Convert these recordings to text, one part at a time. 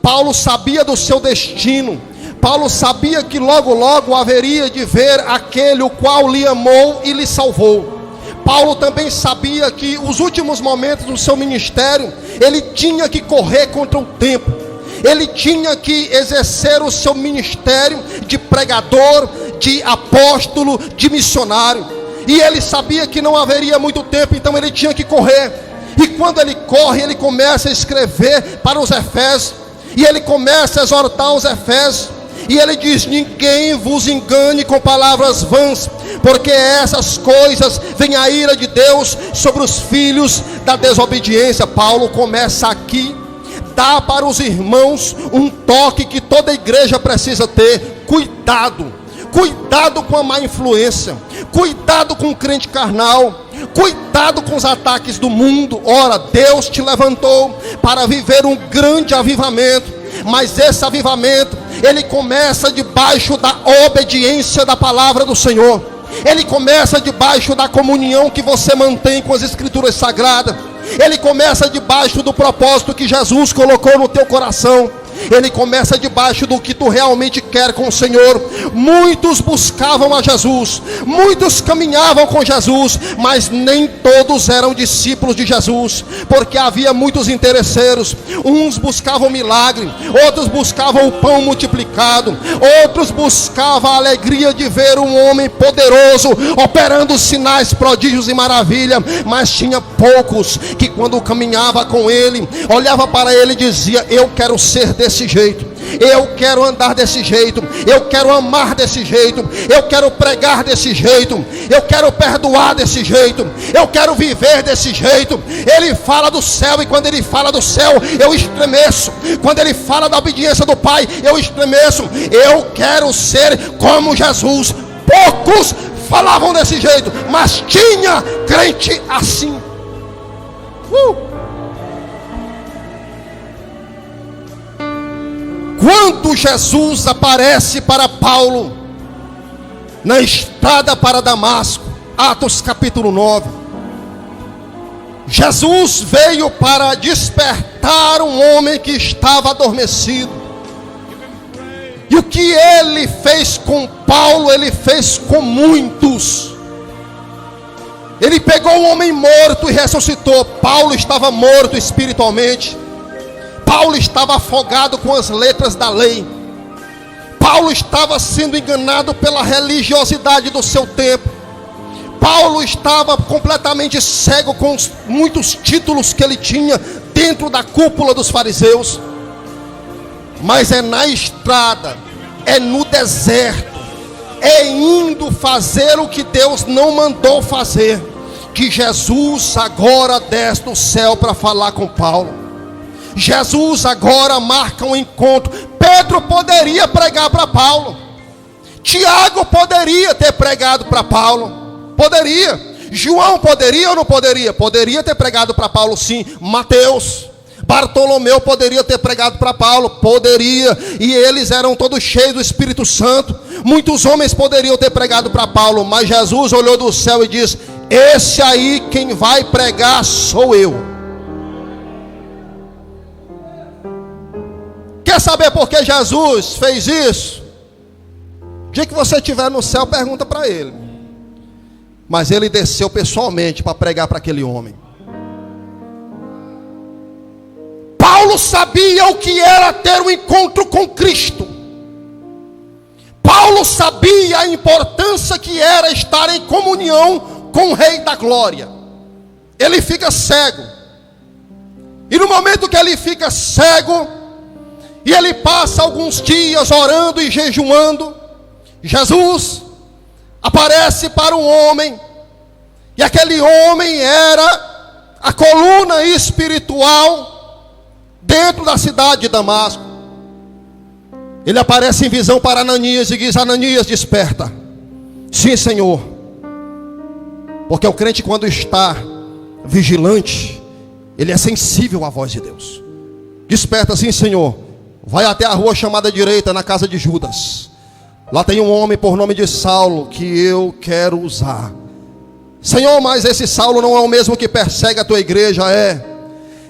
Paulo sabia do seu destino. Paulo sabia que logo logo haveria de ver aquele o qual lhe amou e lhe salvou. Paulo também sabia que os últimos momentos do seu ministério, ele tinha que correr contra o tempo. Ele tinha que exercer o seu ministério de pregador, de apóstolo, de missionário. E ele sabia que não haveria muito tempo, então ele tinha que correr. E quando ele corre, ele começa a escrever para os Efésios. E ele começa a exortar os Efésios. E ele diz: ninguém vos engane com palavras vãs, porque essas coisas vem a ira de Deus sobre os filhos da desobediência. Paulo começa aqui, dá para os irmãos um toque que toda igreja precisa ter: cuidado. Cuidado com a má influência, cuidado com o crente carnal, cuidado com os ataques do mundo. Ora, Deus te levantou para viver um grande avivamento, mas esse avivamento, ele começa debaixo da obediência da palavra do Senhor. Ele começa debaixo da comunhão que você mantém com as escrituras sagradas. Ele começa debaixo do propósito que Jesus colocou no teu coração. Ele começa debaixo do que tu realmente quer com o Senhor. Muitos buscavam a Jesus, muitos caminhavam com Jesus, mas nem todos eram discípulos de Jesus, porque havia muitos interesseiros. Uns buscavam milagre, outros buscavam o pão multiplicado, outros buscavam a alegria de ver um homem poderoso operando sinais, prodígios e maravilha. Mas tinha poucos que, quando caminhava com ele, olhava para ele e dizia: eu quero ser desse jeito, eu quero andar desse jeito, eu quero amar desse jeito, eu quero pregar desse jeito, eu quero perdoar desse jeito, eu quero viver desse jeito. Ele fala do céu, e quando ele fala do céu, eu estremeço. Quando ele fala da obediência do Pai, eu estremeço. Eu quero ser como Jesus. Poucos falavam desse jeito, mas tinha crente assim. Quando Jesus aparece para Paulo na estrada para Damasco, Atos capítulo 9, Jesus veio para despertar um homem que estava adormecido. E o que ele fez com Paulo, ele fez com muitos. Ele pegou um homem morto e ressuscitou. Paulo estava morto espiritualmente. Paulo estava afogado com as letras da lei. Paulo estava sendo enganado pela religiosidade do seu tempo. Paulo estava completamente cego com muitos títulos que ele tinha dentro da cúpula dos fariseus. Mas é na estrada, é no deserto, é indo fazer o que Deus não mandou fazer, que Jesus agora desce do céu para falar com Paulo. Jesus agora marca um encontro. Pedro poderia pregar para Paulo. Tiago poderia ter pregado para Paulo. Poderia. João poderia ou não poderia? Poderia ter pregado para Paulo, sim. Mateus, Bartolomeu poderia ter pregado para Paulo. Poderia. E eles eram todos cheios do Espírito Santo. Muitos homens poderiam ter pregado para Paulo. Mas Jesus olhou do céu e disse: esse aí quem vai pregar sou eu. Quer saber por que Jesus fez isso? O dia que você estiver no céu, pergunta para ele. Mas ele desceu pessoalmente para pregar para aquele homem. Paulo sabia o que era ter um encontro com Cristo. Paulo sabia a importância que era estar em comunhão com o Rei da Glória. Ele fica cego. E no momento que ele fica cego, e ele passa alguns dias orando e jejuando, Jesus aparece para um homem. E aquele homem era a coluna espiritual dentro da cidade de Damasco. Ele aparece em visão para Ananias e diz: Ananias, desperta. Sim, Senhor. Porque o crente, quando está vigilante, ele é sensível à voz de Deus. Desperta, sim, Senhor. Vai até a rua chamada direita, na casa de Judas. Lá tem um homem por nome de Saulo que eu quero usar. Senhor, mas esse Saulo não é o mesmo que persegue a tua igreja? É.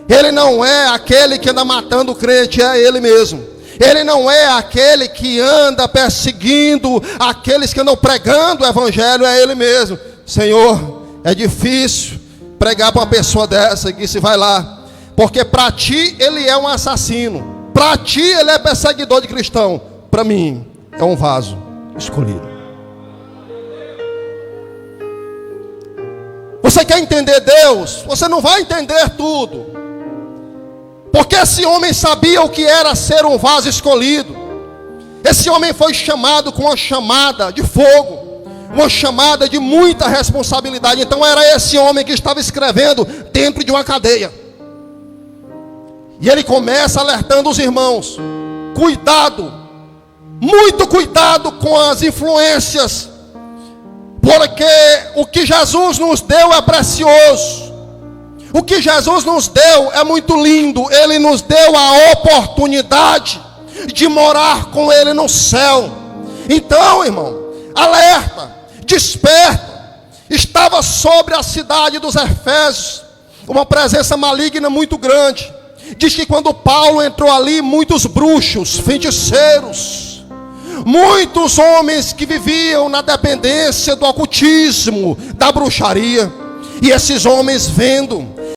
Ele não é aquele que anda matando o crente, é ele mesmo. Ele não é aquele que anda perseguindo aqueles que andam pregando o evangelho, é ele mesmo. Senhor, é difícil pregar para uma pessoa dessa que se vai lá, porque para ti ele é um assassino, para ti ele é perseguidor de cristão, para mim é um vaso escolhido. Você quer entender Deus? Você não vai entender tudo, porque esse homem sabia o que era ser um vaso escolhido. Esse homem foi chamado com uma chamada de fogo, uma chamada de muita responsabilidade. Então era esse homem que estava escrevendo dentro de uma cadeia. E ele começa alertando os irmãos: cuidado, muito cuidado com as influências, porque o que Jesus nos deu é precioso. O que Jesus nos deu é muito lindo. Ele nos deu a oportunidade de morar com Ele no céu. Então, irmão, alerta, desperta. Estava sobre a cidade dos Efésios uma presença maligna muito grande. Diz que quando Paulo entrou ali, muitos bruxos, feiticeiros, muitos homens que viviam na dependência do ocultismo, da bruxaria. E esses homens, vendo